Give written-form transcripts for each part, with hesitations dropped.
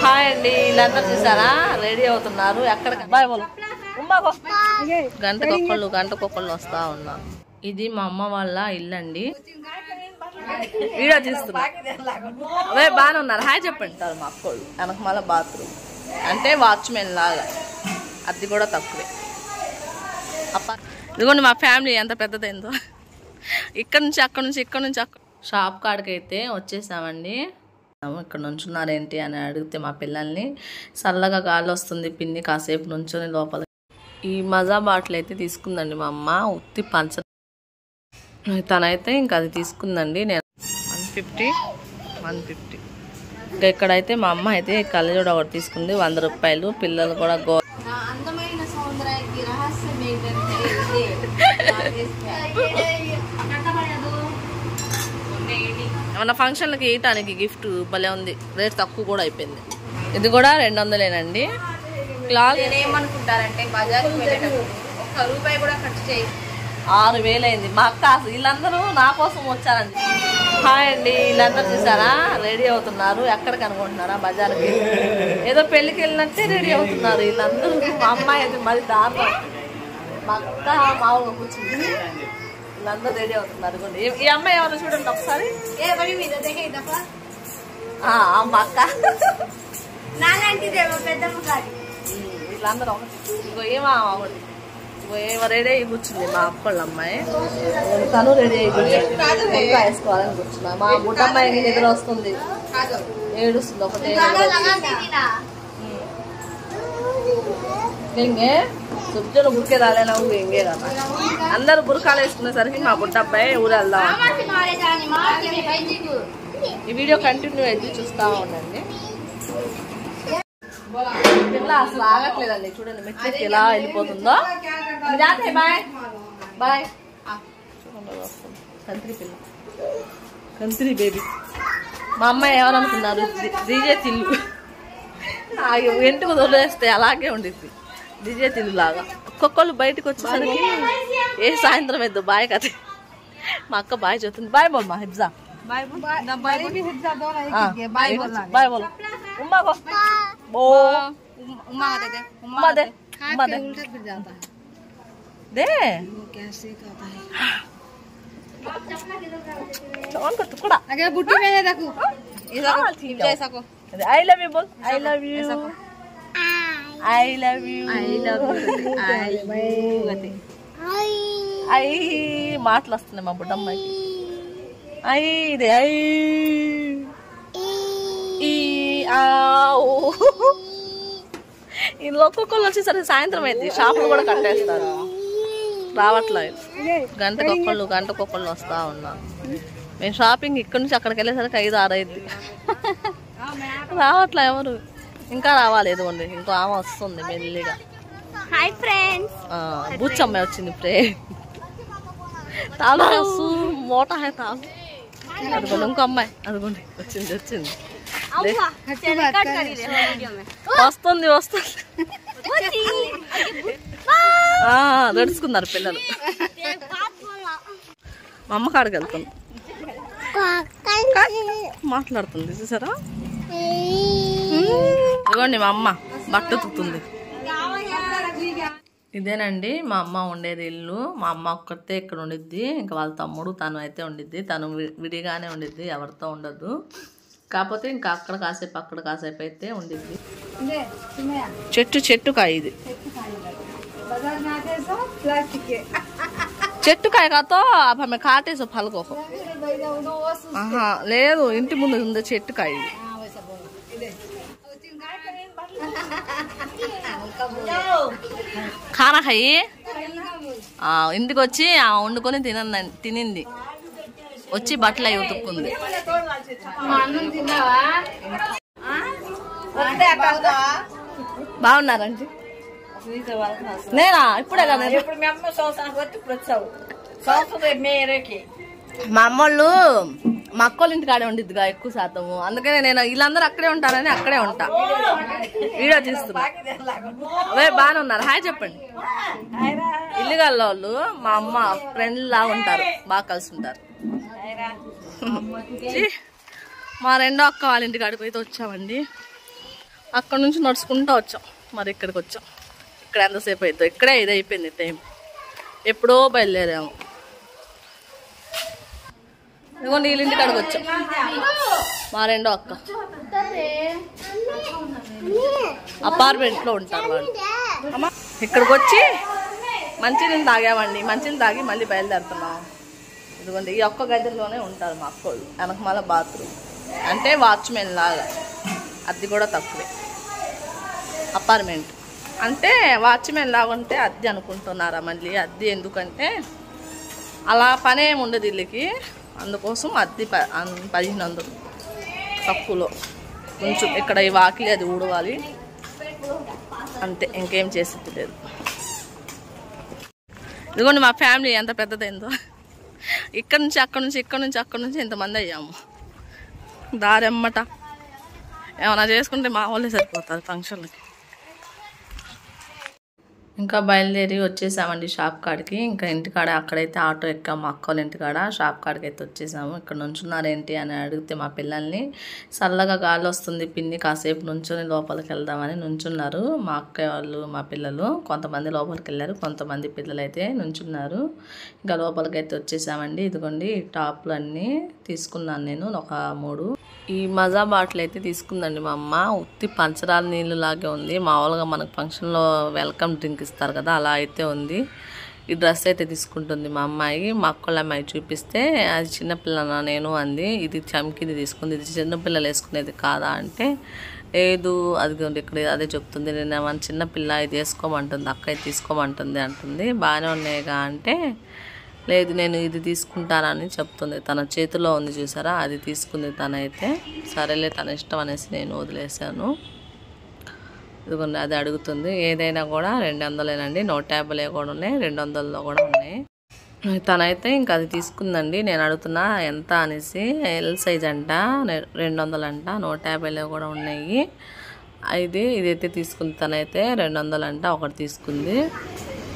Hi అండి, వీళ్ళందరూ చూసారా రెడీ అవుతున్నారు. ఎక్కడ బాయ్ బోలు గంటకొకళ్ళు వస్తా ఉన్నారు. ఇది మా అమ్మ వాళ్ళ ఇల్లు అండి. వీడియో తీస్తున్నా అవే బాగానే ఉన్నారు. హాయ్ చెప్పండి సార్. మా అక్కోళ్ళు వెనక మళ్ళీ బాత్రూమ్ అంటే వాచ్మెన్ లాగా, అది కూడా తక్కువే. ఇదిగోండి మా ఫ్యామిలీ ఎంత పెద్దదైందో. ఇక్కడ నుంచి అక్కడ నుంచి ఇక్కడ నుంచి అక్కడ షాప్ కాడికి అయితే వచ్చేసామండి. ఇక్కడ నుంచున్నారేంటి అని అడిగితే మా పిల్లల్ని చల్లగా గాలి వస్తుంది పిన్ని, కాసేపు నుంచొని లోపల. ఈ మజా బాటిల్ అయితే తీసుకుందండి మా అమ్మ, ఉత్తి పంచ. తనైతే ఇంకా అది తీసుకుందండి. నేను 150 ఇంకా ఇక్కడైతే మా అమ్మ అయితే కళ్ళజోడు ఒకటి తీసుకుంది 100 రూపాయలు. పిల్లలు కూడా అందమైన సౌందర్యానికి రహస్యం ఏంటంటే ఏమన్నా ఫంక్షన్లకి వేయటానికి గిఫ్ట్ భలే ఉంది. రేట్ తక్కువ కూడా అయిపోయింది. ఇది కూడా 200 క్లాత్. ఏమనుకుంటారంటే బజార్కి వెళ్ళేటప్పుడు ₹1 కూడా ఖర్చు చేయి 6000 అయింది. మా అక్క వీళ్ళందరూ నా కోసం వచ్చారండి. హాయ్ అండి, వీళ్ళందరూ చూసారా రెడీ అవుతున్నారు. ఎక్కడికి అనుకుంటున్నారా? బజార్కి. ఏదో పెళ్ళికి వెళ్ళినట్టే రెడీ అవుతున్నారు వీళ్ళందరూ. మా అమ్మాయి అయితే మరి దారుణం. మా అక్క మామూలుగా కూర్చుంది. వీళ్ళందరూ రెడీ అవుతున్నారు. ఈ అమ్మాయి ఎవరు చూడండి ఒకసారి. మా అక్క వీళ్ళందరూ ఒకటి. ఇంకో ఏమా ఒకటి రెడీ అయ్యి కూర్చుంది మా అక్కోళ్ళ అమ్మాయి. తను రెడీ అయ్యి కూర్చుంది. వేసుకోవాలని కూర్చున్నా. మా బుడ్డమ్మాయికి నిద్ర వస్తుంది, ఏడుస్తుంది ఒకటే. ఇంకే సుబ్జను బుర్కే రాలేనా ఇంకే కదా. అందరు బురకాలు వేసుకునేసరికి మా బుడ్డబ్బాయి ఊరు వెళ్దాం. ఈ వీడియో కంటిన్యూ అయితే చూస్తా ఉండండి. పిల్ల అసలు ఆగట్లేదండి. చూడండి మెట్లకి ఎలా వెళ్ళిపోతుందో. Bye bye. కంత్రి పిల్ల, కంత్రి బేబీ. మా అమ్మాయి ఎవరనుకున్నారు? డీజే తిల్లు. ఎంటుకు వదిలేస్తే అలాగే ఉండిద్ది డీజే తిల్లు లాగా. ఒక్కొక్కళ్ళు బయటకు వచ్చేసరికి ఏ సాయంత్రం వేద్దు బాయ్ కథ. మా అక్క బాయ్ చెప్తుంది. బాయ్ బోల్ మా హిబ్జా. బాయ్ బాయ్ బోల్. ఉమ్మా బో బో उम्मा दे उम्मा दे उम्मा दे उल्टा फिर जाता है दे वो कैसे करता है कौन का टुकड़ा आगे बुट्टी में है देखो ऐसा को जैसा को आई लव यू बोल. I love you I love you I love you I I మాటలు వస్తున్నాయి మా బుడ్డమ్మాయికి. ఐ ఇదే ఐ ఈ ఆవు. ఇందులో ఒక్కొక్కళ్ళు వచ్చేసరికి సాయంత్రం అయింది. షాపులు కూడా కట్టేస్తారు. రావట్లేదు. గంటకొకళ్ళు వస్తా ఉన్నారు. మేము షాపింగ్ ఇక్కడి నుంచి అక్కడికి వెళ్ళేసరికి 5-6 అయింది. రావట్లే ఎవరు. ఇంకా రావాలి. ఎదుగుండి ఇంకో ఆమె వస్తుంది మెల్లిగా. Hi friends. బూచమ్మాయి వచ్చింది. ప్రే తాను మోటా హై తాను. అదిగోండి ఇంకో అమ్మాయి. అదిగోండి వచ్చింది వచ్చింది. వస్తుంది వస్తుంది. నడుచుకున్నారు పిల్లలు. మా అమ్మ కాడికి వెళ్తుంది. మాట్లాడుతుంది చూసారా. ఇదిగోండి మా అమ్మ బట్ట ఉతుకుతుంది. ఇదేనండి మా అమ్మ ఉండేది ఇల్లు. మా అమ్మ ఒక్కతే ఇక్కడ ఉండిద్ది. ఇంకా వాళ్ళ తమ్ముడు తను అయితే ఉండిద్ది. తను విడిగానే ఉండిద్ది, ఎవరితో ఉండదు. కాకపోతే ఇంకా అక్కడ కాసేపు అక్కడ కాసేపు అయితే ఉండిద్ది. చెట్టుకాయ ఇది. చెట్టుకాయ కాతో ఆమె కాటేసో పలకో. లేదు, ఇంటి ముందు ఉంది చెట్టుకాయ ఇది. ఖానా ఖాయి ఇంటికి వచ్చి వండుకొని తినింది. వచ్చి బట్టలు అవి ఉతుక్కుంది. బాగున్నారండి. నేనా ఇప్పుడే కదా. మా అమ్మోళ్ళు మా అక్కోళ్ళ ఇంటికాడే ఉండిద్దిగా ఎక్కువ శాతము. అందుకనే నేను వీళ్ళందరూ అక్కడే ఉంటారని అక్కడే ఉంటా. వీడియో తీస్తున్నా. అవే బాగానే ఉన్నారు. హాయ్ చెప్పండి. ఇల్లుగల్ల వాళ్ళు మా అమ్మ ఫ్రెండ్ లా ఉంటారు, బాగా కలిసి ఉంటారు. మా రెండో అక్క వాళ్ళ ఇంటికి అడిగిపోయితే వచ్చామండి. అక్కడ నుంచి నడుచుకుంటూ వచ్చాం, మరి ఇక్కడికి వచ్చాం. ఇక్కడ ఎంతసేపు అవుతుందో, ఇక్కడే ఇది అయిపోయింది టైం, ఎప్పుడో బయలుదేరాము. ఇదిగో నీళ్ళింటి కాడికి వచ్చాం, మా రెండో అక్క అపార్ట్మెంట్లో ఉంటారు వాళ్ళు. ఇక్కడికి వచ్చి మంచినీళ్ళు తాగామండి, మంచినీళ్ళు తాగి మళ్ళీ బయలుదేరుతున్నాం. ఇదిగోండి ఈ ఒక్క గదిలోనే ఉంటారు మా అక్కోళ్ళు, వెనకమాల బాత్రూమ్, అంటే వాచ్మెన్ లాగా, అది కూడా తక్కువే. అపార్ట్మెంట్ అంటే వాచ్మెన్ లాగా ఉంటే అద్దె అనుకుంటున్నారా మళ్ళీ? అద్దె ఎందుకంటే అలా పని ఏమి ఉండదు వీళ్ళకి, అందుకోసం అద్దె 1500 తక్కువలో. కొంచెం ఇక్కడ ఈ వాకిలి అది ఊడవాలి అంతే, ఇంకేం చేసేది లేదు. ఇదిగోండి మా ఫ్యామిలీ ఎంత పెద్దదైందో, ఇక్కడ నుంచి అక్కడ నుంచి, ఇక్కడ నుంచి అక్కడ నుంచి ఇంతమంది అయ్యాము. దారెమ్మట ఏమన్నా చేసుకుంటే మా వాళ్ళే సరిపోతారు ఫంక్షన్లకి. ఇంకా బయలుదేరి వచ్చేసామండి షాప్ కాడికి. ఇంకా ఇంటికాడ అక్కడైతే ఆటో ఎక్కాము, అక్క వాళ్ళ ఇంటికాడ. షాప్ కాడికి అయితే వచ్చేసాము. ఇక్కడ నుంచున్నారేంటి అని అడిగితే మా పిల్లల్ని చల్లగా గాలి వస్తుంది పిన్ని, కాసేపు నుంచొని లోపలికి వెళ్దామని నుంచున్నారు. మా అక్క వాళ్ళు మా పిల్లలు కొంతమంది లోపలికి వెళ్ళారు, కొంతమంది పిల్లలు అయితే నుంచున్నారు. ఇంకా లోపలికి అయితే వచ్చేసామండి. ఇదిగోండి టాప్లు అన్నీ తీసుకున్నాను నేను, ఒక 3. ఈ మజా బాటిల్ అయితే తీసుకుందండి మా అమ్మ. ఉత్తి పంచదార నీళ్ళు లాగే ఉంది, మామూలుగా మనకు ఫంక్షన్లో వెల్కమ్ డ్రింక్ ఇస్తారు కదా, అలా అయితే ఉంది. ఈ డ్రెస్ అయితే తీసుకుంటుంది మా అమ్మాయి. మా అక్కళ్ళ అమ్మాయి చూపిస్తే అది చిన్నపిల్ల నేను అంది, ఇది చమ్కిది తీసుకుంది, ఇది చిన్నపిల్లలు వేసుకునేది కాదా అంటే లేదు అది ఇక్కడ అదే చెప్తుంది. నేను ఏమన్నా చిన్నపిల్ల ఇది వేసుకోమంటుంది, అక్క ఇది తీసుకోమంటుంది అంటుంది. బాగానే ఉన్నాయిగా అంటే లేదు నేను ఇది తీసుకుంటానని చెప్తుంది. తన చేతిలో ఉంది చూసారా, అది తీసుకుంది తనైతే. సరేలే తన ఇష్టం అనేసి నేను వదిలేసాను. ఇదిగోండి అది అడుగుతుంది. ఏదైనా కూడా 200ఏనండి, 150 కూడా ఉన్నాయి, 200లో కూడా ఉన్నాయి. తనైతే ఇంకా అది తీసుకుందండి. నేను అడుగుతున్నా ఎంత అనేసి, ఎల్ సైజ్ అంట, 200 అంట, 150లో కూడా ఉన్నాయి. ఇదైతే తీసుకుంది తనైతే, 200 అంట, ఒకటి తీసుకుంది.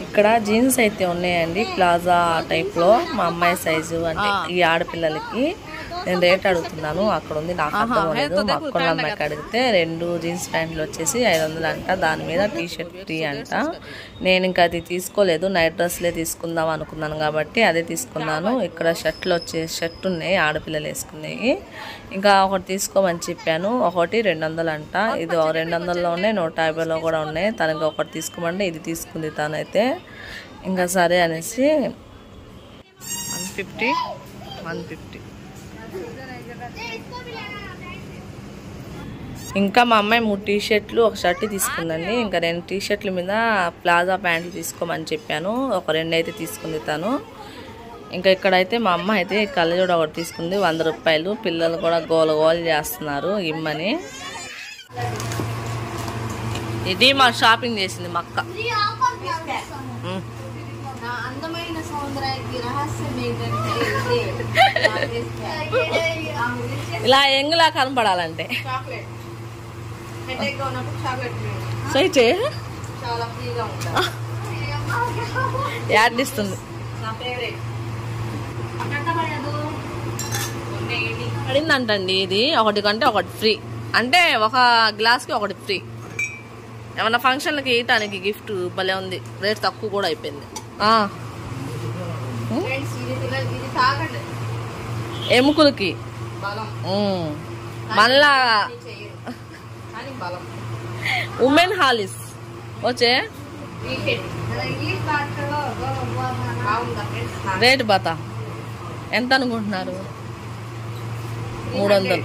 ఇక్కడ జీన్స్ అయితే ఉన్నాయండి ప్లాజా టైప్లో, మా అమ్మాయి సైజు అంటే ఈ ఆడపిల్లలకి. నేను రేట్ అడుగుతున్నాను, అక్కడ ఉంది నాకు అర్థం అవ్వలేదు. మా అక్కళ్ళ అమ్మాయికి అడిగితే 2 జీన్స్ ప్యాంట్లు వచ్చేసి 500 అంట, దాని మీద టీషర్ట్ ఫ్రీ అంట. నేను ఇంకా అది తీసుకోలేదు, నైట్ డ్రెస్లే తీసుకుందాం అనుకున్నాను కాబట్టి అదే తీసుకున్నాను. ఇక్కడ షర్ట్ ఉన్నాయి ఆడపిల్లలు వేసుకునేవి, ఇంకా ఒకటి తీసుకోమని చెప్పాను. ఒకటి 200 అంట, ఇది 200లో ఉన్నాయి, 150లో కూడా ఉన్నాయి. తనకి ఒకటి తీసుకోమంటే ఇది తీసుకుంది తనైతే. ఇంకా సరే అనేసి 150. ఇంకా మా అమ్మాయి 3 టీషర్ట్లు, ఒక షర్ట్ తీసుకుందండి. ఇంకా 2 టీషర్ట్ల మీద ప్లాజా ప్యాంట్లు తీసుకోమని చెప్పాను, ఒక 2 అయితే తీసుకుంది తను. ఇంకా ఇక్కడైతే మా అమ్మ అయితే కళ్ళజోడు ఒకటి తీసుకుంది, 100 రూపాయలు. పిల్లలు కూడా గోల చేస్తున్నారు ఇమ్మని. ఇది మా షాపింగ్ చేసింది మా అక్క. అందమైన సౌందర్యానికి రహస్యం ఏంటంటే ఇలా ఎంగులా కనపడాలంటే చాక్లెట్. హెడేక్ గా ఉన్నప్పుడు చాక్లెట్ సైతే చాలా ఫ్రీగా ఉంటుంది. యాడ్ ఇస్తుంది. నా ఫేవరెట్. పడిందంటండి ఇది, ఒకటి కంటే ఒకటి ఫ్రీ, అంటే ఒక గ్లాస్కి ఒకటి ఫ్రీ. ఏమన్నా ఫంక్షన్లకి వేయటానికి గిఫ్ట్ భలే ఉంది, రేట్ తక్కువ కూడా అయిపోయింది. ఎముకలకి మళ్ళా ఉమెన్ హాలిస్ వచ్చే రేట్ బతా ఎంత అనుకుంటున్నారు? 300.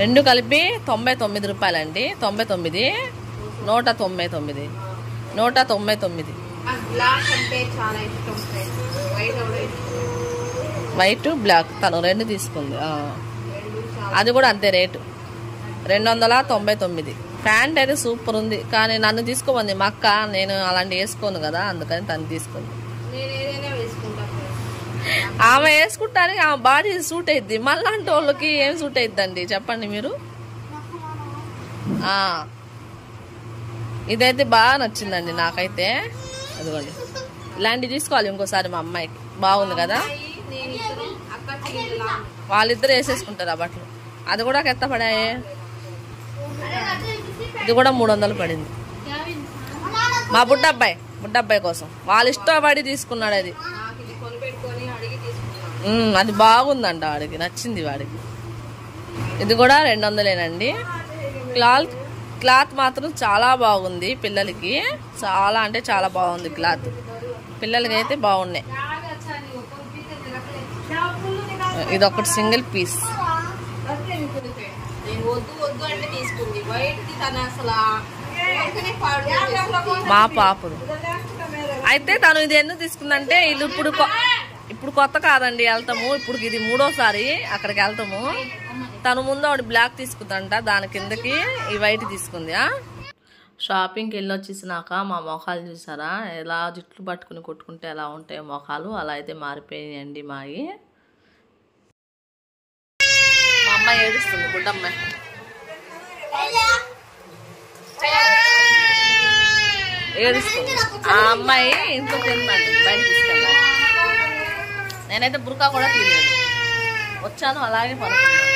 2 కలిపి 99 రూపాయలండి. 99, 199, 199. వైట్ బ్లాక్ తను 2 తీసుకుంది. అది కూడా అంతే రేటు, 299. ప్యాంట్ అయితే సూపర్ ఉంది, కానీ నన్ను తీసుకోమంది మా అక్క. నేను అలాంటి వేసుకోను కదా, అందుకని తను తీసుకుంది. ఆమె వేసుకుంటానికి ఆమె బాడీ సూట్ అయిద్ది, మళ్ళాంటి వాళ్ళకి ఏం సూట్ అయిద్దండి చెప్పండి మీరు? ఇదైతే బాగా నచ్చిందండి నాకైతే. అదిగోండి ఇలాంటివి తీసుకోవాలి ఇంకోసారి మా అమ్మాయికి, బాగుంది కదా. వాళ్ళిద్దరు వేసేసుకుంటారు ఆ బట్టలు. అది కూడా ఎంత పడాయి? ఇది కూడా 300 పడింది. మా బుడ్డబ్బాయి కోసం వాళ్ళు ఇష్టపడి తీసుకున్నాడు. అది అది బాగుందంట, వాడికి నచ్చింది వాడికి. ఇది కూడా 200లేనండి. క్లాత్ మాత్రం చాలా బాగుంది పిల్లలకి, చాలా అంటే చాలా బాగుంది క్లాత్. పిల్లలకి అయితే బాగున్నాయి. ఇది ఒకటి సింగిల్ పీస్. మా పాపడు అయితే తను ఇది ఎందుకు తీసుకుందంటే, ఇది ఇప్పుడు కొత్త కాదండి, వెళ్తాము ఇప్పుడు ఇది 3వ సారి అక్కడికి వెళ్తాము. తను ముందు ఆవిడ బ్లాక్ తీసుకుందంట, దాని కిందకి ఈ వైట్ తీసుకుంది. షాపింగ్కి వెళ్ళి వచ్చేసినాక మా మొఖాలు చూసారా, ఎలా జుట్లు పట్టుకుని కొట్టుకుంటే ఎలా ఉంటాయో మొఖాలు, అలా అయితే మారిపోయాయండి మావి. మా అమ్మాయి ఏడుస్తుంది, బుడ్డమ్మాయి. ఏడుస్తుంది. ఆ అమ్మాయి ఇంట్లో తిన్నాడు, బయట తీసుకెళ్ళాలి. నేనైతే బుర్కా కూడా తీయలేదు, వచ్చాను అలాగే పడుకున్నాను.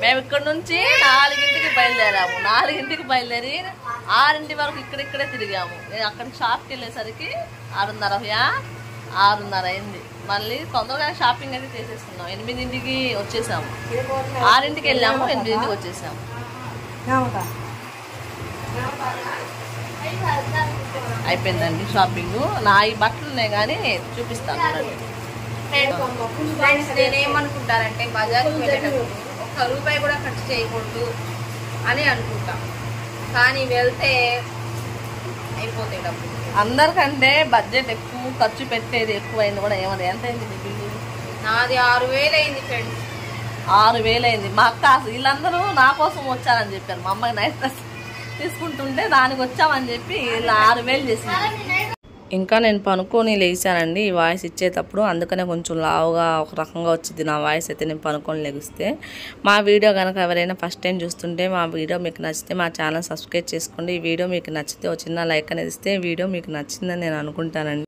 మేము ఇక్కడ నుంచి 4ంటికి బయలుదేరాము. 4ంటికి బయలుదేరి 6 వరకు ఇక్కడే తిరిగాము. నేను అక్కడికి షాప్కి వెళ్ళేసరికి 6:30 అయింది. మళ్ళీ తొందరగా షాపింగ్ అయితే చేసేసుకున్నాం. 8ంటికి వచ్చేసాము. 6ంటికి వెళ్ళాము, 8ంటికి వచ్చేసాము. అయిపోయిందండి షాపింగ్. నా ఈ బట్టలు ఉన్నాయి కానీ చూపిస్తాను. నేనేమనుకుంటానంటే బజార్కి వెళ్ళేటప్పుడు ₹1 కూడా ఖర్చు చేయకూడదు అని అనుకుంటాం, కానీ వెళ్తే అయిపోతాయి డబ్బులు. అందరికంటే బడ్జెట్ ఎక్కువ, ఖర్చు పెట్టేది ఎక్కువైంది కూడా. ఏమన్నా ఎంత అయింది బిల్లు? నాది 6,000 అయింది ఫ్రెండ్స్. 6,000 అయింది. మా అక్క వీళ్ళందరూ నా కోసం వచ్చారని చెప్పారు. మా అమ్మాయి నైట్ డ్రెస్ తీసుకుంటుంటే దానికి వచ్చామని చెప్పి ఇలా 6,000 చేసింది. ఇంకా నేను పనుకొని లేచానండి ఈ వాయిస్ ఇచ్చేటప్పుడు, అందుకనే కొంచెం లావుగా ఒక రకంగా వచ్చింది నా వాయిస్ అయితే నేను పనుకొని లెగిస్తే. మా వీడియో కనుక ఎవరైనా ఫస్ట్ టైం చూస్తుంటే మా వీడియో మీకు నచ్చితే మా ఛానల్ సబ్స్క్రైబ్ చేసుకోండి. ఈ వీడియో మీకు నచ్చితే ఒక చిన్న లైక్ అనేది ఇస్తే వీడియో మీకు నచ్చిందని నేను అనుకుంటానండి.